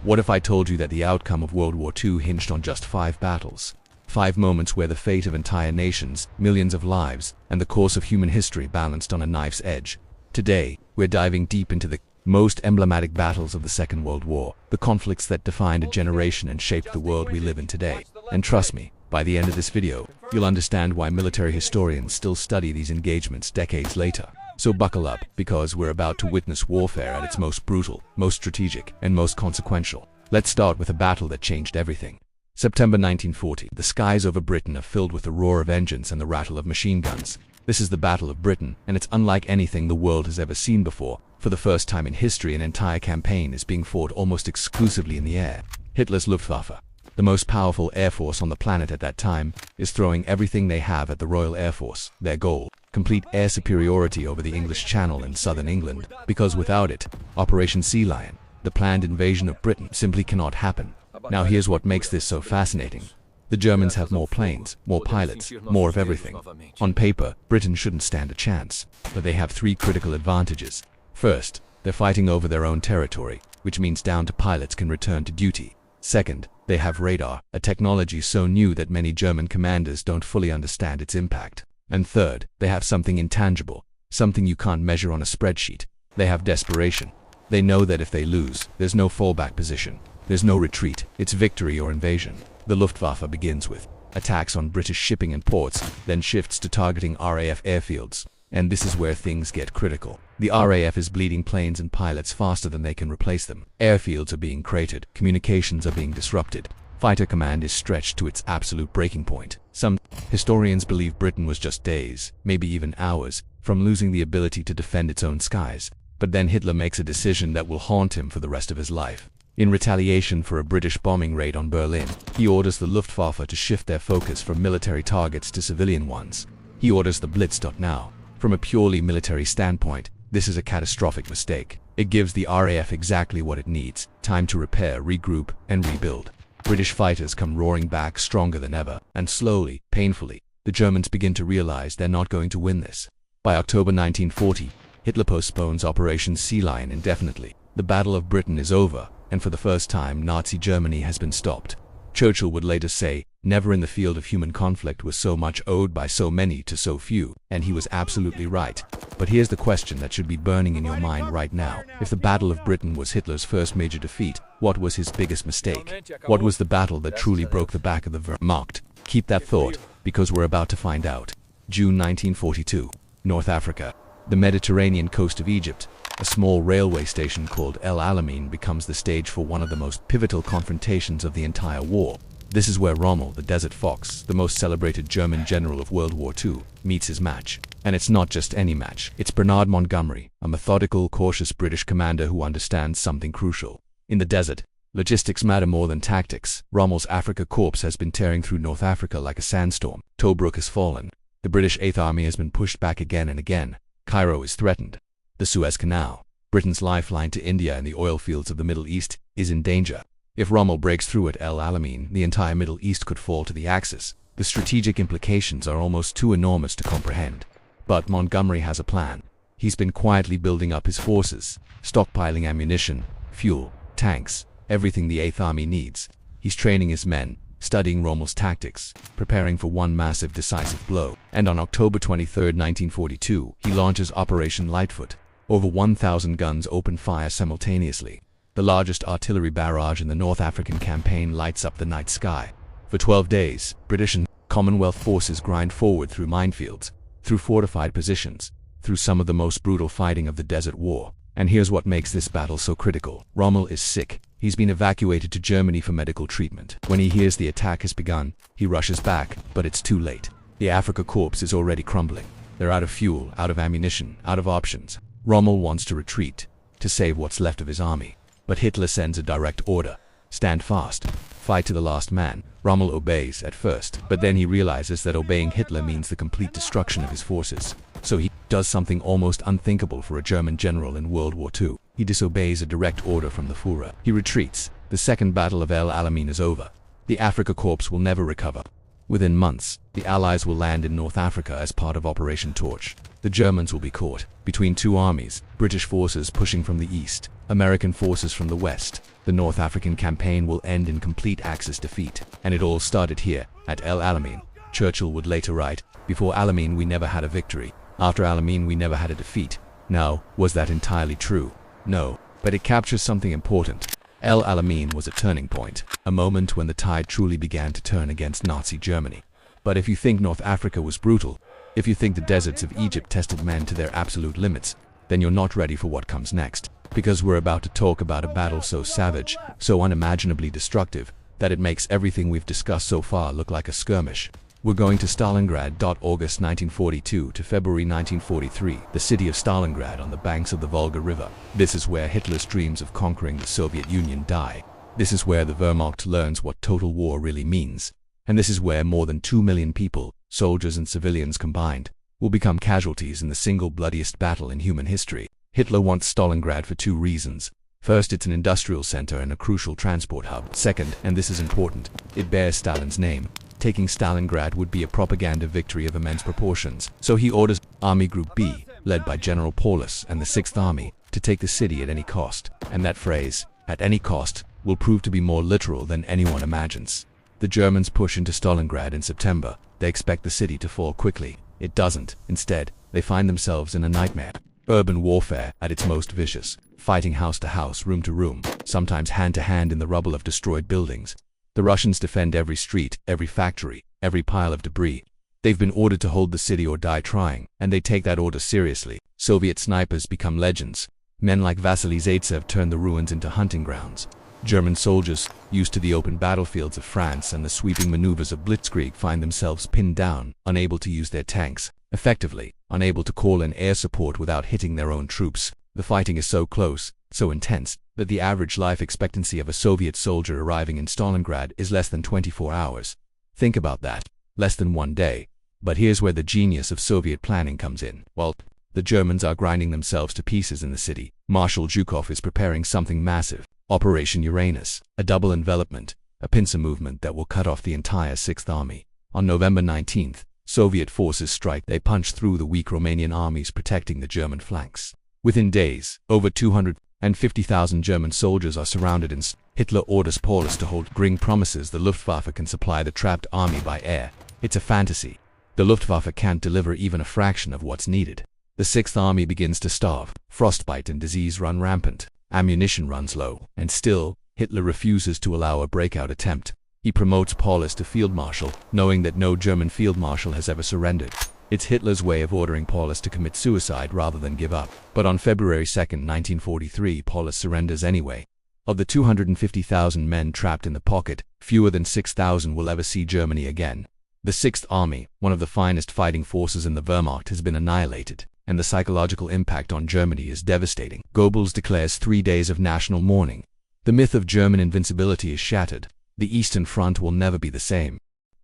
What if I told you that the outcome of World War II hinged on just 5 battles? 5 moments where the fate of entire nations, millions of lives, and the course of human history balanced on a knife's edge. Today, we're diving deep into the most emblematic battles of the Second World War, the conflicts that defined a generation and shaped the world we live in today. And trust me, by the end of this video, you'll understand why military historians still study these engagements decades later. So buckle up, because we're about to witness warfare at its most brutal, most strategic, and most consequential. Let's start with a battle that changed everything. September 1940. The skies over Britain are filled with the roar of engines and the rattle of machine guns. This is the Battle of Britain, and it's unlike anything the world has ever seen before. For the first time in history, an entire campaign is being fought almost exclusively in the air. Hitler's Luftwaffe, the most powerful air force on the planet at that time, is throwing everything they have at the Royal Air Force. Their goal: complete air superiority over the English Channel and southern England, because without it, Operation Sea Lion, the planned invasion of Britain, simply cannot happen. Now here's what makes this so fascinating. The Germans have more planes, more pilots, more of everything. On paper, Britain shouldn't stand a chance, but they have 3 critical advantages. First, they're fighting over their own territory, which means down to pilots can return to duty. Second, they have radar, a technology so new that many German commanders don't fully understand its impact. And third, they have something intangible, something you can't measure on a spreadsheet. They have desperation. They know that if they lose, there's no fallback position. There's no retreat. It's victory or invasion. The Luftwaffe begins with attacks on British shipping and ports, then shifts to targeting RAF airfields. And this is where things get critical. The RAF is bleeding planes and pilots faster than they can replace them. Airfields are being cratered. Communications are being disrupted. Fighter command is stretched to its absolute breaking point. Some historians believe Britain was just days, maybe even hours, from losing the ability to defend its own skies. But then Hitler makes a decision that will haunt him for the rest of his life. In retaliation for a British bombing raid on Berlin, he orders the Luftwaffe to shift their focus from military targets to civilian ones. He orders the Blitz. Now, from a purely military standpoint, this is a catastrophic mistake. It gives the RAF exactly what it needs: time to repair, regroup, and rebuild. British fighters come roaring back stronger than ever, and slowly, painfully, the Germans begin to realize they're not going to win this. By October 1940, Hitler postpones Operation Sea Lion indefinitely. The Battle of Britain is over, and for the first time, Nazi Germany has been stopped. Churchill would later say, "Never in the field of human conflict was so much owed by so many to so few," and he was absolutely right. But here's the question that should be burning in your mind right now. If the Battle of Britain was Hitler's first major defeat, what was his biggest mistake? What was the battle that truly broke the back of the Wehrmacht? Keep that thought, because we're about to find out. June 1942, North Africa. The Mediterranean coast of Egypt, a small railway station called El Alamein, becomes the stage for one of the most pivotal confrontations of the entire war. This is where Rommel, the Desert Fox, the most celebrated German general of World War II, meets his match. And it's not just any match. It's Bernard Montgomery, a methodical, cautious British commander who understands something crucial. In the desert, logistics matter more than tactics. Rommel's Afrika Korps has been tearing through North Africa like a sandstorm. Tobruk has fallen. The British Eighth Army has been pushed back again and again. Cairo is threatened. The Suez Canal, Britain's lifeline to India and the oil fields of the Middle East, is in danger. If Rommel breaks through at El Alamein, the entire Middle East could fall to the Axis. The strategic implications are almost too enormous to comprehend. But Montgomery has a plan. He's been quietly building up his forces, stockpiling ammunition, fuel, tanks, everything the Eighth Army needs. He's training his men, studying Rommel's tactics, preparing for one massive decisive blow. And on October 23, 1942, he launches Operation Lightfoot. Over 1,000 guns open fire simultaneously. The largest artillery barrage in the North African campaign lights up the night sky. For 12 days, British and Commonwealth forces grind forward through minefields, through fortified positions, through some of the most brutal fighting of the Desert War. And here's what makes this battle so critical. Rommel is sick. He's been evacuated to Germany for medical treatment. When he hears the attack has begun, he rushes back, but it's too late. The Afrika Korps is already crumbling. They're out of fuel, out of ammunition, out of options. Rommel wants to retreat, to save what's left of his army. But Hitler sends a direct order: stand fast, fight to the last man. Rommel obeys at first, but then he realizes that obeying Hitler means the complete destruction of his forces. So he does something almost unthinkable for a German general in World War II. He disobeys a direct order from the Führer. He retreats. The Second Battle of El Alamein is over. The Afrika Korps will never recover. Within months, the Allies will land in North Africa as part of Operation Torch. The Germans will be caught between two armies, British forces pushing from the east, American forces from the west. The North African campaign will end in complete Axis defeat. And it all started here, at El Alamein. Churchill would later write, "Before Alamein we never had a victory. After Alamein we never had a defeat." Now, was that entirely true? No, but it captures something important. El Alamein was a turning point, a moment when the tide truly began to turn against Nazi Germany. But if you think North Africa was brutal, if you think the deserts of Egypt tested men to their absolute limits, then you're not ready for what comes next. Because we're about to talk about a battle so savage, so unimaginably destructive, that it makes everything we've discussed so far look like a skirmish. We're going to Stalingrad. August 1942 to February 1943, the city of Stalingrad on the banks of the Volga River. This is where Hitler's dreams of conquering the Soviet Union die. This is where the Wehrmacht learns what total war really means. And this is where more than 2 million people, soldiers and civilians combined, will become casualties in the single bloodiest battle in human history. Hitler wants Stalingrad for two reasons. First, it's an industrial center and a crucial transport hub. Second, and this is important, it bears Stalin's name. Taking Stalingrad would be a propaganda victory of immense proportions. So he orders Army Group B, led by General Paulus and the 6th Army, to take the city at any cost. And that phrase, "at any cost," will prove to be more literal than anyone imagines. The Germans push into Stalingrad in September. They expect the city to fall quickly. It doesn't. Instead, they find themselves in a nightmare. Urban warfare at its most vicious, fighting house to house, room to room, sometimes hand to hand in the rubble of destroyed buildings. The Russians defend every street, every factory, every pile of debris. They've been ordered to hold the city or die trying, and they take that order seriously. Soviet snipers become legends. Men like Vasily Zaitsev turn the ruins into hunting grounds. German soldiers, used to the open battlefields of France and the sweeping maneuvers of Blitzkrieg, find themselves pinned down, unable to use their tanks effectively, unable to call in air support without hitting their own troops. The fighting is so close, so intense, that the average life expectancy of a Soviet soldier arriving in Stalingrad is less than 24 hours. Think about that. Less than 1 day. But here's where the genius of Soviet planning comes in. While the Germans are grinding themselves to pieces in the city, Marshal Zhukov is preparing something massive. Operation Uranus, a double envelopment, a pincer movement that will cut off the entire 6th Army. On November 19th, Soviet forces strike. They punch through the weak Romanian armies protecting the German flanks. Within days, over 250,000 German soldiers are surrounded and Hitler orders Paulus to hold. Gring promises the Luftwaffe can supply the trapped army by air. It's a fantasy. The Luftwaffe can't deliver even a fraction of what's needed. The 6th Army begins to starve. Frostbite and disease run rampant. Ammunition runs low. And still, Hitler refuses to allow a breakout attempt. He promotes Paulus to field marshal, knowing that no German field marshal has ever surrendered. It's Hitler's way of ordering Paulus to commit suicide rather than give up. But on February 2, 1943, Paulus surrenders anyway. Of the 250,000 men trapped in the pocket, fewer than 6,000 will ever see Germany again. The 6th Army, one of the finest fighting forces in the Wehrmacht, has been annihilated, and the psychological impact on Germany is devastating. Goebbels declares 3 days of national mourning. The myth of German invincibility is shattered. The Eastern Front will never be the same.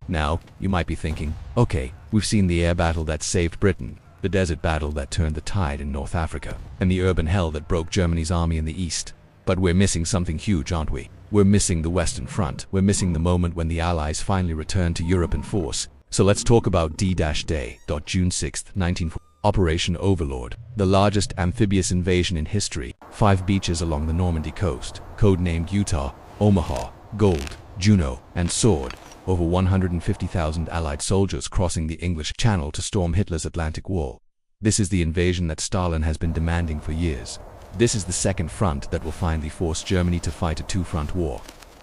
Now, you might be thinking, okay, we've seen the air battle that saved Britain, the desert battle that turned the tide in North Africa, and the urban hell that broke Germany's army in the East. But we're missing something huge, aren't we? We're missing the Western Front. We're missing the moment when the Allies finally returned to Europe in force. So let's talk about D-Day. June 6, 1940. Operation Overlord, the largest amphibious invasion in history. 5 beaches along the Normandy coast, codenamed Utah, Omaha, Gold, Juno, and Sword. Over 150,000 Allied soldiers crossing the English Channel to storm Hitler's Atlantic Wall. This is the invasion that Stalin has been demanding for years. This is the second front that will finally force Germany to fight a two-front war.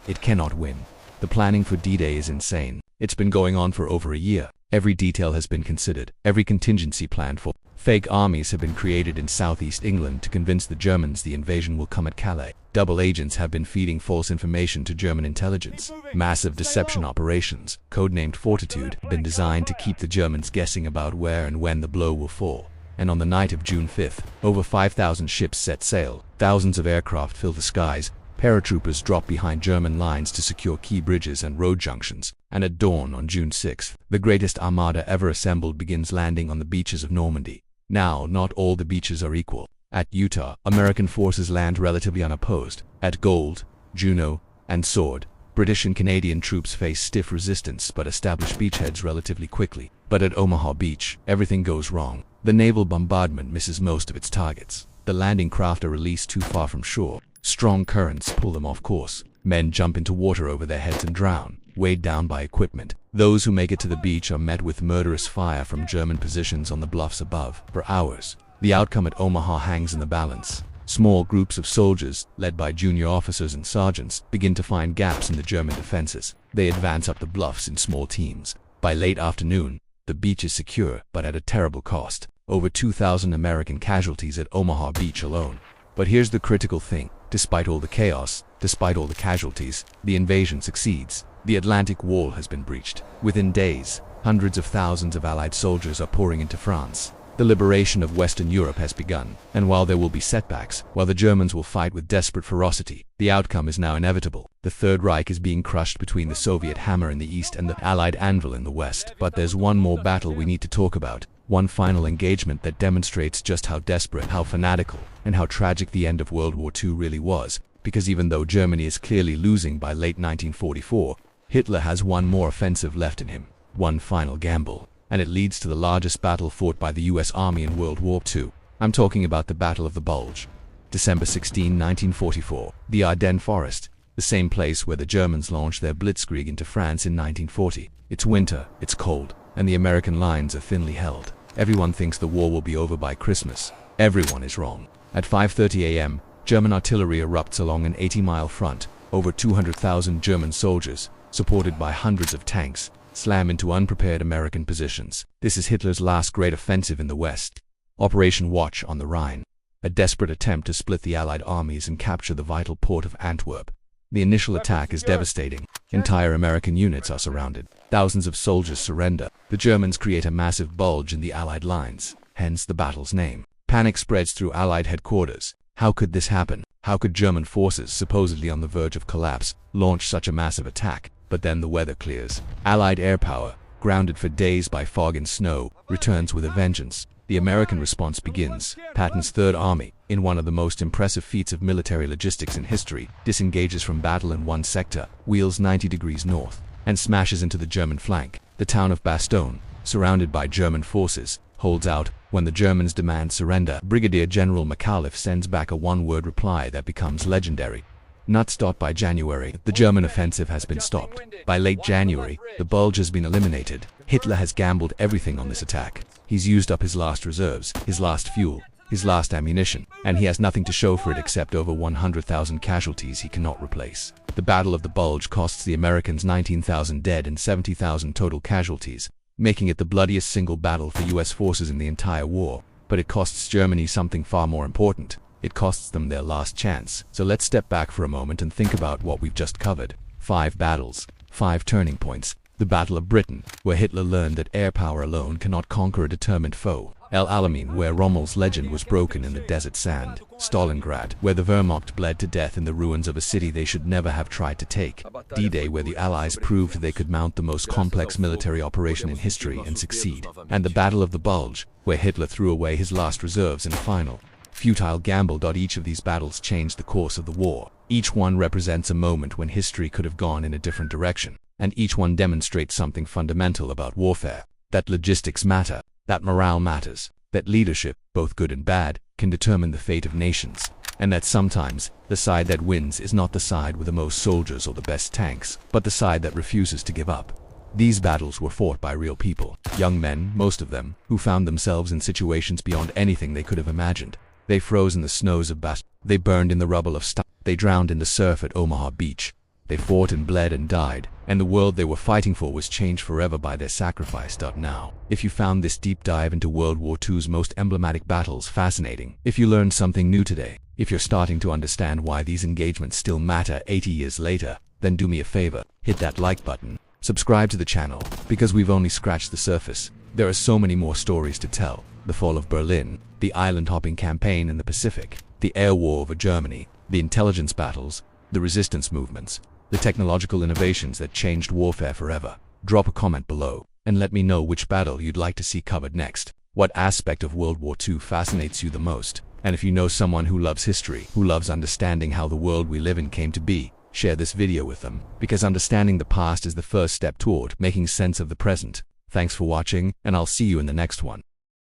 It cannot win. The planning for D-Day is insane. It's been going on for over a year. Every detail has been considered. Every contingency planned for. Fake armies have been created in southeast England to convince the Germans the invasion will come at Calais. Double agents have been feeding false information to German intelligence. Massive deception operations, codenamed Fortitude, have been designed to keep the Germans guessing about where and when the blow will fall. And on the night of June 5th, over 5,000 ships set sail. Thousands of aircraft fill the skies. Paratroopers drop behind German lines to secure key bridges and road junctions. And at dawn on June 6th, the greatest armada ever assembled begins landing on the beaches of Normandy. Now, not all the beaches are equal. At Utah, American forces land relatively unopposed. At Gold, Juno, and Sword, British and Canadian troops face stiff resistance but establish beachheads relatively quickly. But at Omaha Beach, everything goes wrong. The naval bombardment misses most of its targets. The landing craft are released too far from shore. Strong currents pull them off course. Men jump into water over their heads and drown, weighed down by equipment. Those who make it to the beach are met with murderous fire from German positions on the bluffs above for hours. The outcome at Omaha hangs in the balance. Small groups of soldiers, led by junior officers and sergeants, begin to find gaps in the German defenses. They advance up the bluffs in small teams. By late afternoon, the beach is secure, but at a terrible cost. Over 2,000 American casualties at Omaha Beach alone. But here's the critical thing. Despite all the chaos, despite all the casualties, the invasion succeeds. The Atlantic Wall has been breached. Within days, hundreds of thousands of Allied soldiers are pouring into France. The liberation of Western Europe has begun, and while there will be setbacks, while the Germans will fight with desperate ferocity, the outcome is now inevitable. The Third Reich is being crushed between the Soviet hammer in the east and the Allied anvil in the west. But there's one more battle we need to talk about. One final engagement that demonstrates just how desperate, how fanatical, and how tragic the end of World War II really was. Because even though Germany is clearly losing by late 1944, Hitler has one more offensive left in him. One final gamble. And it leads to the largest battle fought by the US Army in World War II. I'm talking about the Battle of the Bulge. December 16, 1944. The Ardennes Forest, the same place where the Germans launched their blitzkrieg into France in 1940. It's winter, it's cold, and the American lines are thinly held. Everyone thinks the war will be over by Christmas. Everyone is wrong. At 5:30 a.m., German artillery erupts along an 80-mile front. Over 200,000 German soldiers, supported by hundreds of tanks, slam into unprepared American positions. This is Hitler's last great offensive in the West. Operation Watch on the Rhine, a desperate attempt to split the Allied armies and capture the vital port of Antwerp. The initial attack is devastating. Entire American units are surrounded. Thousands of soldiers surrender. The Germans create a massive bulge in the Allied lines, hence the battle's name. Panic spreads through Allied headquarters. How could this happen? How could German forces, supposedly on the verge of collapse, launch such a massive attack? But then the weather clears. Allied air power, grounded for days by fog and snow, returns with a vengeance. The American response begins. Patton's Third Army, in one of the most impressive feats of military logistics in history, disengages from battle in one sector, wheels 90 degrees north, and smashes into the German flank. The town of Bastogne, surrounded by German forces, holds out. When the Germans demand surrender, Brigadier General McAuliffe sends back a one-word reply that becomes legendary. Not stopped by January, the German offensive has been stopped. By late January, the bulge has been eliminated. Hitler has gambled everything on this attack. He's used up his last reserves, his last fuel, his last ammunition, and he has nothing to show for it except over 100,000 casualties he cannot replace. The Battle of the Bulge costs the Americans 19,000 dead and 70,000 total casualties, making it the bloodiest single battle for US forces in the entire war. But it costs Germany something far more important. It costs them their last chance. So let's step back for a moment and think about what we've just covered. 5 battles, 5 turning points. The Battle of Britain, where Hitler learned that air power alone cannot conquer a determined foe. El Alamein, where Rommel's legend was broken in the desert sand. Stalingrad, where the Wehrmacht bled to death in the ruins of a city they should never have tried to take. D-Day, where the Allies proved they could mount the most complex military operation in history and succeed. And the Battle of the Bulge, where Hitler threw away his last reserves in a final, futile gamble. Each of these battles changed the course of the war. Each one represents a moment when history could have gone in a different direction. And each one demonstrates something fundamental about warfare. That logistics matter, that morale matters, that leadership, both good and bad, can determine the fate of nations. And that sometimes, the side that wins is not the side with the most soldiers or the best tanks, but the side that refuses to give up. These battles were fought by real people, young men, most of them, who found themselves in situations beyond anything they could have imagined. They froze in the snows of Bastogne. They burned in the rubble of Stalingrad. They drowned in the surf at Omaha Beach. They fought and bled and died, and the world they were fighting for was changed forever by their sacrifice. Now, if you found this deep dive into World War II's most emblematic battles fascinating, if you learned something new today, if you're starting to understand why these engagements still matter 80 years later, then do me a favor, hit that like button, subscribe to the channel, because we've only scratched the surface. There are so many more stories to tell. The fall of Berlin, the island-hopping campaign in the Pacific, the air war over Germany, the intelligence battles, the resistance movements, the technological innovations that changed warfare forever. Drop a comment below, and let me know which battle you'd like to see covered next. What aspect of World War II fascinates you the most? And if you know someone who loves history, who loves understanding how the world we live in came to be, Share this video with them, because understanding the past is the first step toward making sense of the present. Thanks for watching, and I'll see you in the next one.